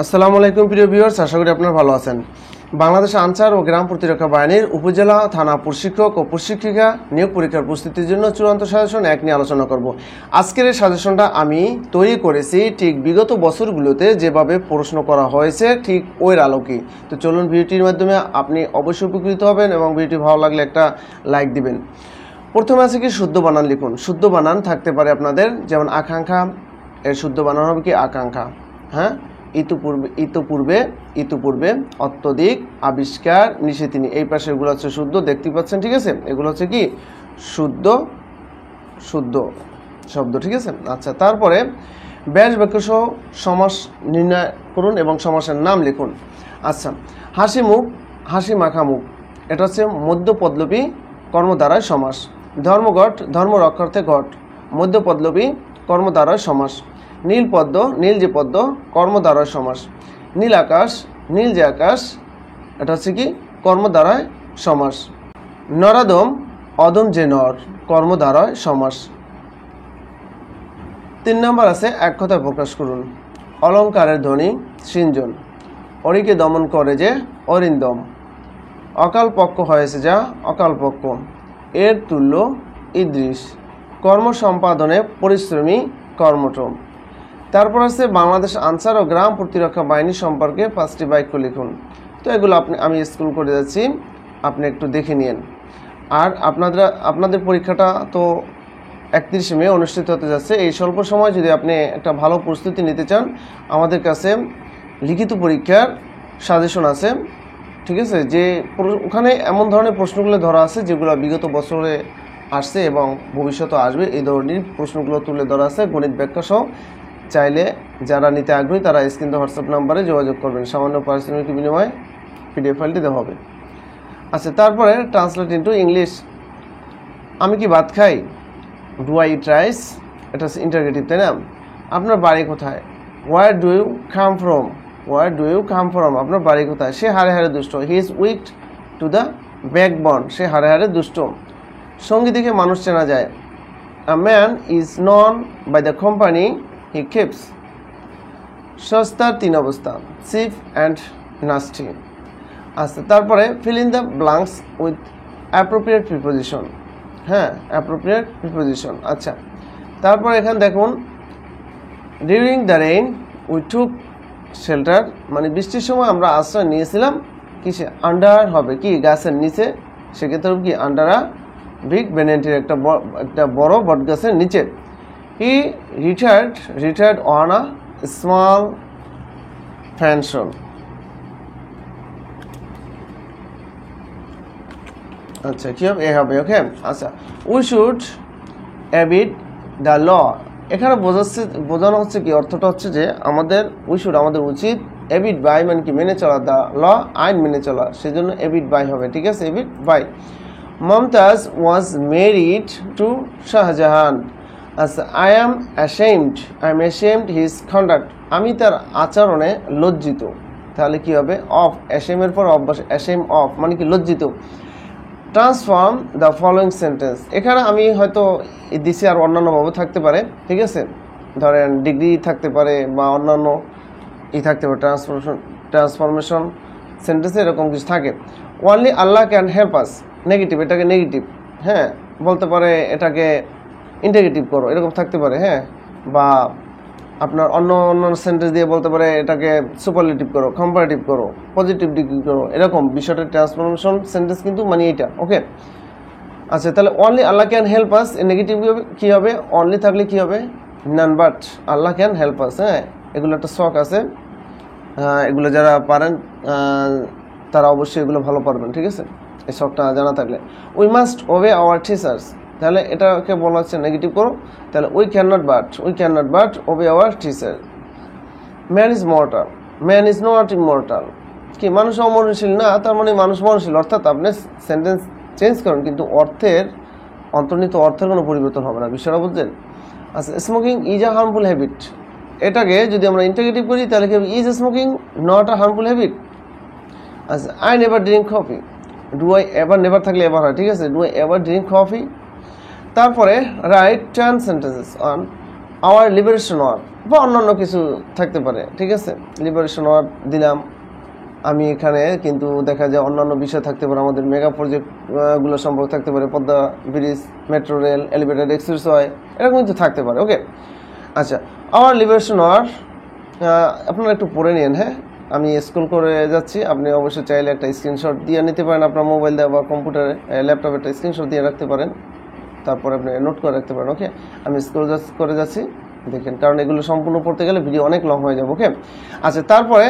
আসসালামু আলাইকুম প্রিয় ভিউয়ার্স, আশা করি আপনারা ভালো আছেন। বাংলাদেশ আনসার ও গ্রাম প্রতিরক্ষা বাহিনীর উপজেলা থানা প্রশিক্ষক ও প্রশিক্ষিকা নিয়োগ পরীক্ষার প্রস্তুতির জন্য চূড়ান্ত সাজেশন 1 নিয়ে আলোচনা করব। আজকের এই সাজেশনটা আমি তৈরি করেছি ঠিক বিগত বছরগুলোতে যেভাবে প্রশ্ন করা হয়েছে ঠিক ওই আলোকেই। তো চলুন ভিডিওটির মাধ্যমে আপনি অবশ্যই উপকৃত হবেন এবং ভিডিওটি ভালো লাগলে একটা লাইক দিবেন। প্রথমে আছে কি শুদ্ধ বানান লিখুন। শুদ্ধ বানান থাকতে পারে আপনাদের, যেমন আকাঙ্ক্ষা, এর শুদ্ধ বানান হবে কি আকাঙ্ক্ষা। হ্যাঁ, ইতপূর্বে, অত্যধিক, আবিষ্কার, নিষেধিনী, এই পাশে এগুলো হচ্ছে শুদ্ধ, দেখতে পাচ্ছেন, ঠিক আছে। এগুলো হচ্ছে কি শুদ্ধ শব্দ, ঠিক আছে। আচ্ছা, তারপরে ব্যাস বাক্য সহ সমাস নির্ণয় করুন এবং সমাসের নাম লিখুন। আচ্ছা, হাসি মুখ, হাসি মাখা মুখ, এটা হচ্ছে মধ্যপদলোপী কর্মদ্বারায় সমাস। ধর্মঘট, ধর্ম রক্ষার্থে ঘট, মধ্যপদলোপী কর্মদ্বারায় সমাস। নীল পদ্ম, নীল যে পদ্ম, কর্মদ্বারায় সমাস। নীল আকাশ, নীল যে আকাশ, এটা হচ্ছে কি কর্মদ্বারায় সমাস। নরাদম, অদম যে নর, কর্মদ্বারায় সমাস। 3 নম্বর আছে এক কথায় প্রকাশ করুন। অলঙ্কারের ধ্বনি সৃঞ্জন, অরিকে দমন করে যে অরিন্দম। অকাল পক্ষ হয়েছে যা অকালপক্ষ, এর তুল্য ইদৃশ। কর্ম সম্পাদনে পরিশ্রমী কর্মঠ। তারপর আছে বাংলাদেশ আনসার ও গ্রাম প্রতিরক্ষা বাহিনী সম্পর্কে 5টি বাক্য লিখুন। তো এগুলো আমি স্কুল করে যাচ্ছি, আপনি একটু দেখে নিন। আর আপনাদের পরীক্ষাটা তো 31 মে অনুষ্ঠিত হতে যাচ্ছে। এই স্বল্প সময় যদি আপনি একটা ভালো প্রস্তুতি নিতে চান, আমাদের কাছে লিখিত পরীক্ষার সাজেশন আছে, ঠিক আছে। যে ওখানে এমন ধরনের প্রশ্নগুলো ধরা আছে যেগুলো বিগত বছরে আসছে এবং ভবিষ্যতে আসবে, এই ধরনের প্রশ্নগুলো তুলে ধরা আছে গণিত ব্যাখ্যা সহ। চাইলে যারা নিতে আগ্রহী তারা স্ক্রিনে হোয়াটসঅ্যাপ নাম্বারে যোগাযোগ করবেন, সামান্য পারিশ্রমিক বিনিময়ে পিডিএফ ফাইলটি দেওয়া হবে। আচ্ছা, তারপরে ট্রান্সলেট ইন্টু ইংলিশ। আমি কি ভাত খাই, ডু আই ইট রাইস, এটা হচ্ছে ইন্টারগেটিভ, তাই না। আপনার বাড়ি কোথায়, where do you come from, where do you come from, আপনার বাড়ি কোথায়। সে হারে হারে দুষ্ট, he is weak to the backbone, সে হারে হারে দুষ্ট। সঙ্গী দেখে মানুষ চেনা যায়, a man is known by the company he keeps. সস্তার 3 অবস্থা, চিপ অ্যান্ড নাস্টি। আচ্ছা, তারপরে fill in the blanks with appropriate preposition. হ্যাঁ, অ্যাপ্রোপ্রিয়েট প্রিপোজিশন। আচ্ছা, তারপর এখানে দেখুন, during the rain we took shelter, মানে বৃষ্টির সময় আমরা আশ্রয় নিয়েছিলাম কিসে, আন্ডার হবে কি গাছের নিচে, সেক্ষেত্রে কি আন্ডার আ বিগ বেনেন্টির, একটা বড় বট গাছের নিচে। He retired on a small pension. আচ্ছা, কি হবে, এ হবে, ওকে। আচ্ছা, we should abide the law, এখানে বোঝানো হচ্ছে কি, অর্থটা হচ্ছে যে আমাদের আমাদের উচিত, অ্যাবিড বাই মানে কি মেনে চলা, দ্য ল আইন মেনে চলা, সেজন্য অ্যাবিড বাই হবে, ঠিক আছে, abide by. Mumtaz was married to Shahjahan. আচ্ছা, I am ashamed his conduct, আমি তার আচরণে লজ্জিত। তাহলে কি হবে, অফ, অ্যাশেমের পর অফ বসে, অ্যাশেম অফ মানে কি লজ্জিত। ট্রান্সফর্ম দ্য ফলোয়িং সেন্টেন্স, এখানে আমি হয়তো দিছি আর অন্যান্যভাবে থাকতে পারে, ঠিক আছে। ধরেন ডিগ্রি থাকতে পারে বা অন্যান্য থাকতে পারে, ট্রান্সফরমেশন সেন্টেন্সে এরকম কিছু থাকে। Only Allah can help us, negative, এটাকে নেগেটিভ, হ্যাঁ বলতে পারে, এটাকে ইন্টিগ্রেটিভ করো, এরকম থাকতে পারে। হ্যাঁ, বা আপনার অন্য সেন্টেন্স দিয়ে বলতে পারে, এটাকে সুপারলেটিভ করো, কম্পারেটিভ করো, পজিটিভ ডিগ্রি করো, এরকম বিষয়টা ট্রান্সফরমেশন সেন্টেন্স কিন্তু মানে এইটা, ওকে। আচ্ছা, তাহলে only Allah can help us, negative কী হবে, অনলি থাকলে কী হবে, none but Allah can help us. হ্যাঁ, এগুলো একটা শখ আছে, এগুলো যারা পারেন তারা অবশ্যই এগুলো ভালো পারবেন, ঠিক আছে, এই শখটা জানা থাকলে। উই মাস্ট ওবে আওয়ার টিচার্স, তাহলে এটাকে বলা হচ্ছে নেগেটিভ করো, তাহলে we can not but ওবে our teacher. Man is not immortal, কি মানুষ অমরণশীল না, তার মানে মানুষ মরণশীল, অর্থাৎ আপনি সেন্টেন্স চেঞ্জ করেন কিন্তু অন্তর্নিহিত অর্থের কোনো পরিবর্তন হবে না, বিষয়টা বুঝলেন। আচ্ছা, smoking is a harmful habit, এটাকে যদি আমরা ইন্টিগ্রেটিভ করি তাহলে কি হবে, is smoking not a harmful habit. আচ্ছা, I never drink coffee, do I ever, never থাকলে এভার হয়, ঠিক আছে, do I ever drink coffee. তারপরে write 10 sentences on our liberation war, বা অন্যান্য কিছু থাকতে পারে, ঠিক আছে। লিবারেশন ওয়ার দিলাম আমি এখানে, কিন্তু দেখা যায় অন্যান্য বিষয় থাকতে পারে, আমাদের মেগা প্রজেক্টগুলো সম্পর্কে থাকতে পারে, Padma bridge, metro rail, elevated expressway, এরকম কিন্তু থাকতে পারে। ওকে, আচ্ছা, আওয়ার লিবারেশন ওয়ার আপনারা একটু পড়ে নিন। হ্যাঁ, আমি স্ক্রল করে যাচ্ছি, আপনি অবশ্যই চাইলে একটা স্ক্রিনশট দিয়ে নিতে পারেন, আপনার মোবাইল দিয়ে বা কম্পিউটারে ল্যাপটপে একটা স্ক্রিনশট দিয়ে রাখতে পারেন, তারপরে আপনি নোট করে রাখতে পারেন। ওকে, আমি স্ক্রল করে যাচ্ছি, দেখেন, কারণ এগুলো সম্পূর্ণ পড়তে গেলে ভিডিও অনেক লং হয়ে যাবে। ওকে, আচ্ছা, তারপরে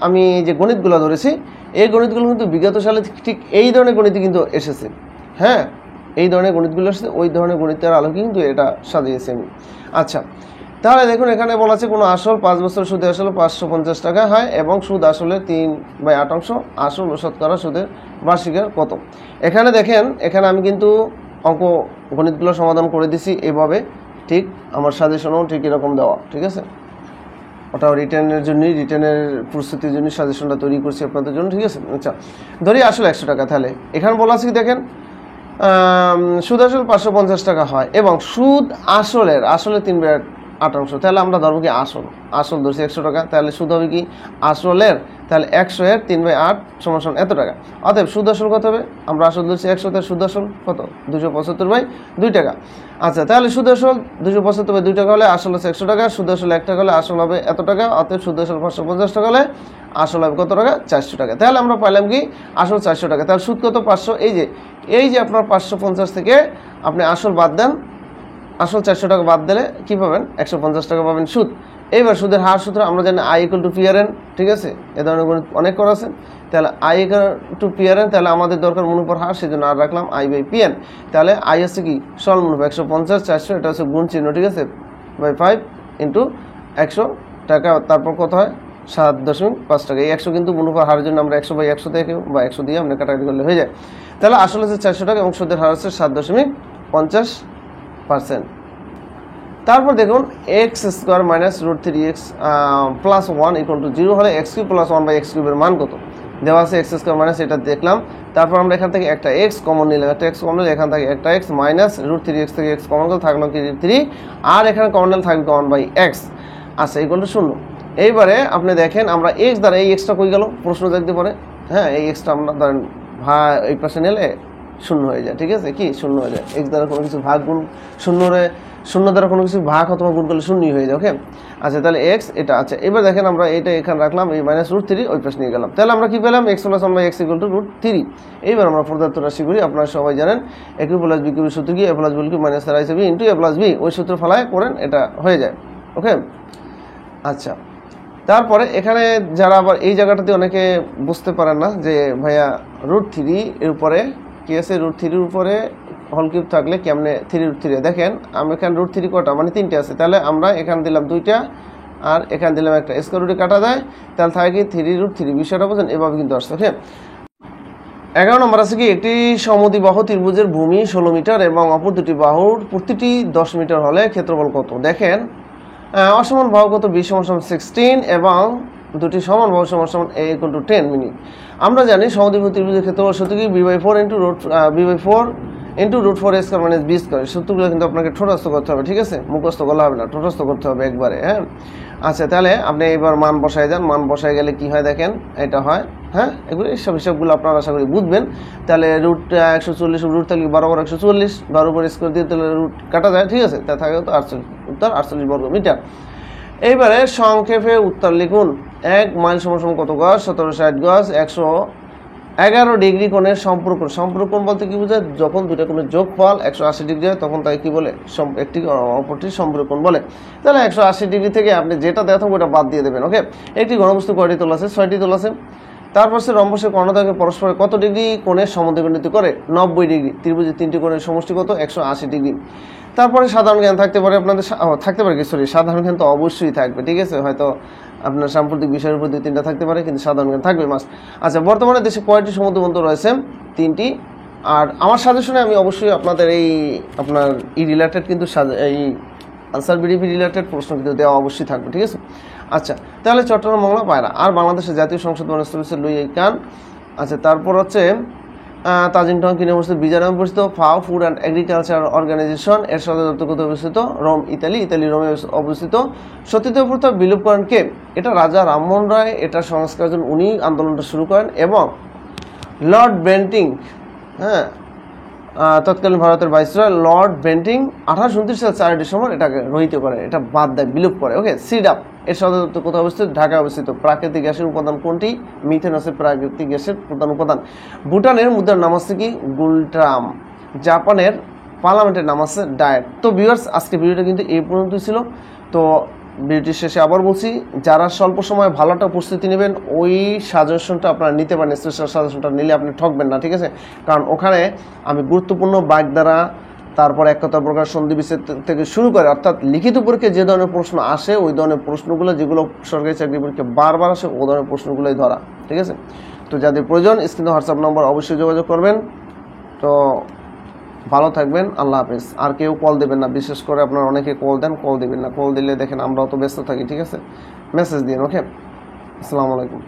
আমি যে গণিতগুলো ধরেছি, এই গণিতগুলো কিন্তু বিগত সালে ঠিক এই ধরনের গণিত কিন্তু এসেছে। হ্যাঁ, এই ধরনের গণিতগুলো এসেছে, ওই ধরনের গণিতের আলোকে কিন্তু এটা সাজিয়েছি আমি। আচ্ছা, তাহলে দেখুন এখানে বলা আছে কোনো আসল 5 বছর সুদে আসলে 550 টাকা হয় এবং সুদ আসলে 3/8 আসল ও শতকরা সুদের বার্ষিকের কত। এখানে দেখেন, এখানে আমি কিন্তু অঙ্ক গণিতগুলো সমাধান করে দিছি এভাবে, ঠিক আমার সাজেশনও ঠিক এরকম দেওয়া, ঠিক আছে। ওটাও রিটার্নের জন্যই, রিটার্নের প্রস্তুতির জন্য সাজেশনটা তৈরি করছি আপনাদের জন্য, ঠিক আছে। আচ্ছা, ধরি আসলে 100 টাকা, তাহলে এখানে বলা আছে কি দেখেন, সুদ আসল 550 টাকা হয় এবং সুদ আসলে 3/8, তাহলে আমরা ধরবো কি আসল ধরছি 100 টাকা, তাহলে সুদ হবে কি আসলের, তাহলে 100 এর 3/8 সমান এত টাকা। অতএব সুদ আসল কত হবে, আমরা আসল ধরছি 100, তাহলে সুদ আসল কত, 275/2 টাকা। আচ্ছা, তাহলে সুদ আসল 275/2 টাকা হলে আসল আছে 100 টাকা, সুদ আসল 1 টাকা হলে আসল হবে এত টাকা। অতএব সুদ আসল 550 টাকা হলে আসল হবে কত টাকা, 400 টাকা। তাহলে আমরা পাইলাম কি আসল 400 টাকা, তাহলে সুদ কত 500। এই যে আপনার 550 থেকে আপনি আসল বাদ দেন, আসল 400 টাকা বাদ দিলে কি পাবেন, 150 টাকা পাবেন সুদ। এইবার সুদের হার সূত্র আমরা জানি I = PRN, ঠিক আছে। এ ধরনের গণিত অনেক করা আছে। তাহলে I = PRN, তাহলে আমাদের দরকার মুনাফার হার, সেজন্য আর রাখলাম I/PN। তাহলে I হচ্ছে কি সরল মুনাফা 150, 400, এটা হচ্ছে গুণ চিহ্ন, ঠিক আছে, /5 × 100 টাকা, তারপর কত হয় 7.5 টাকা। এই 100 কিন্তু মুনাফার হারের জন্য আমরা 100/100 থেকে বা 100 দিয়ে আমরা কাটাকাটি করলে হয়ে যায়। তাহলে আসলে হচ্ছে 400 টাকা এবং সুদের হার হচ্ছে 7.50%। তারপর দেখুন x² - √3x + 1 = 0 হলে x³ + 1/x³ এর মান কত দেওয়া আছে। x² - এটা দেখলাম, তারপর আমরা এখান থেকে একটা x কমন নিলাম, একটা x কমন নিলে এখান থেকে একটা x মাইনাস √3x থেকে x কমন গেল, থাকলো কি 3, আর এখানে কমন নিলে থাকবে 1/x। আচ্ছা, = 0। এইবারে আপনি দেখেন আমরা x দ্বারা এই xটা কই গেল প্রশ্ন দেখতে পারে। হ্যাঁ, এই xটা আমরা ধরেন এই পাশে নিলে 0 হয়ে যায়, ঠিক আছে, কি 0 হয়ে যায়। x দ্বারা কোনো কিছু ভাগ গুণ 0 দ্বারা কোনো কিছু ভাগ অথবা গুণ করলে 0 হয়ে যায়। ওকে, আচ্ছা, তাহলে x এটা। আচ্ছা, এবার দেখেন আমরা এটা এখানে রাখলাম, এই -√3 ওই পাশে নিয়ে গেলাম, তাহলে আমরা কি পেলাম, x + 1/x = √3। এইবার আমরা প্রদত্ত রাশি করি, আপনারা সবাই জানেন a³ + b³ সূত্র কি, a + b = -4ab × a + b, ওই সূত্র ফলায় করেন, এটা হয়ে যায়। ওকে, আচ্ছা, তারপরে এখানে যারা আবার এই জায়গাটাতে অনেকে বুঝতে পারেন না যে ভাইয়া √3 এর উপরে কি আছে, √3 এর উপরে হোল কিউব থাকলে কেমনে 3√3, দেখেন আমি এখানে √3 কটা, মানে 3টে আছে, তাহলে আমরা এখানে দিলাম 2টা আর এখানে দিলাম একটা, স্কয়ার রুটে কাটা যায়, তাহলে থাকে কি 3√3, বিষয়টা বুঝেন, এভাবে কিন্তু আসছে। ওকে, 11 নম্বর আছে কি, একটি সমদ্বিবাহু ত্রিভুজের ভূমি 16 মিটার এবং অপর দুটি বাহুর প্রতিটি 10 মিটার হলে ক্ষেত্রফল কত। দেখেন, অসমান বাহু কত, b = 16 এবং দুটি সমান বাহু = a = 10 মিনিট। আমরা জানি সমদ্বিবাহু ত্রিভুজের ক্ষেত্রফল সূত্র কি, b/4 × √4 - b²। সূত্রগুলো কিন্তু আপনাকে ঠোঁটস্থ করতে হবে, ঠিক আছে, মুখস্থ করলে হবে না, ঠোঁটস্থ করতে হবে একবারে। হ্যাঁ, আচ্ছা, তাহলে আপনি এবার মান বসায় যান, মান বসায় গেলে কি হয় দেখেন, এটা হয়। হ্যাঁ, এগুলো সব হিসাবগুলো আপনারা আশা করি বুঝবেন। তাহলে √140 √ থাকলে 12 × 140, 12 উপর স্কয়ার দিয়ে তাহলে রুট কাটা যায়, ঠিক আছে, তা থাকে তো 48, উত্তর 48 বর্গ মিটার। এইবারে সংক্ষেপে উত্তর লিখুন। 1 মাইল = কত গজ, 1760 গজ। 111 ডিগ্রি কোণের সম্পর্কোণ বলতে কি বোঝায়, যখন দুটো কোণের যোগফল 180 ডিগ্রি হয় তখন তাই কি বলে, একটি অপরটির সম্পর্কোণ বলে। তাহলে 180 ডিগ্রি থেকে আপনি যেটা দেখেন ওটা বাদ দিয়ে দেবেন। ওকে, একটি ঘনবস্তু কয়টি তল আছে, 6টি তল আছে। তারপর সে রম্বসের কর্ণদ্বয় পরস্পর কত ডিগ্রি কোণের সমদ্বিখণ্ডিত করে, 90 ডিগ্রি। ত্রিভুজের 3টি কোণের সমষ্টি কত, 180 ডিগ্রি। তারপরে সাধারণ জ্ঞান থাকতে পারে আপনাদের, থাকতে পারে কি, সরি, সাধারণ জ্ঞান তো অবশ্যই থাকবে, ঠিক আছে, হয়তো আপনার সাম্প্রতিক বিষয়ের উপর 2-3টা থাকতে পারে, কিন্তু সাধারণ জ্ঞান থাকবে মাস্ট। আচ্ছা, বর্তমানে দেশে কয়টি সমুদ্রবন্দর রয়েছে, 3টি। আর আমার সাজেশনে আমি অবশ্যই আপনাদের এই আপনার রিলেটেড কিন্তু এই আনসার বিডিপি রিলেটেড প্রশ্ন কিন্তু দেওয়া অবশ্যই থাকবে, ঠিক আছে। আচ্ছা, তাহলে চট্টগ্রাম, বাংলা, পায়রা। আর বাংলাদেশের জাতীয় সংসদ বনস্থল হচ্ছে লুই কান। আচ্ছা, তারপর হচ্ছে তাজিংটং কিনে অবস্থিত, বিজারে অবস্থিত। ফাও ফুড অ্যান্ড এগ্রিকালচার অর্গানাইজেশন এর সদর দপ্তর কোথায় অবস্থিত? Rome, Italy. রোমে অবস্থিত। সতীদাহ প্রথা বিলোপ করেন কে? এটা রাজা রামমোহন রায়, এটা সংস্কারের জন্য উনি আন্দোলনটা শুরু করেন। এবং লর্ড বেন্টিং, হ্যাঁ, তৎকালীন ভারতের ভাইসরয় লর্ড বেন্টিং 1829 সাল 4 ডিসেম্বর এটাকে রহিত করে, এটা বাদ দেয়, বিলোপ করে। ওকে, সিডাপ এর সদর দপ্তর কোথায় অবস্থিত? ঢাকায় অবস্থিত। প্রাকৃতিক গ্যাসের উপাদান কোনটি? মিথেন হচ্ছে প্রাকৃতিক গ্যাসের প্রধান উপাদান। ভুটানের মুদ্রার নাম হচ্ছে কি? গুলট্রাম। জাপানের পার্লামেন্টের নাম আছে ডায়েট। তো ভিউয়ার্স, আজকে ভিডিওটা কিন্তু এই পর্যন্তই ছিল। তো ভিডিওটির শেষে আবার বলছি, যারা স্বল্প সময়ে ভালোটা প্রস্তুতি নেবেন ওই সাজেশনটা আপনারা নিতে পারেন। স্পেশাল সাজেশনটা নিলে আপনি ঠকবেন না, ঠিক আছে? কারণ ওখানে আমি গুরুত্বপূর্ণ বাগধারা, তারপর এক কথা প্রকার সন্ধি বিচ্ছেদ থেকে শুরু করে, অর্থাৎ লিখিত পরীক্ষায় যে ধরনের প্রশ্ন আসে ওই ধরনের প্রশ্নগুলো, যেগুলো সরকারি চাকরি পরীক্ষা বারবার আসে ওই ধরনের প্রশ্নগুলোই ধরা, ঠিক আছে? তো যাদের প্রয়োজন স্ক্রিনে হোয়াটসঅ্যাপ নম্বর অবশ্যই যোগাযোগ করবেন। তো ভালো থাকবেন, আল্লাহ হাফেজ। আর কেউ কল দেবেন না, বিশেষ করে আপনারা অনেকে কল দেন, কল দেবেন না। কল দিলে দেখেন আমরাও তো ব্যস্ত থাকি, ঠিক আছে? মেসেজ দিন, ওকে? আসসালামু আলাইকুম।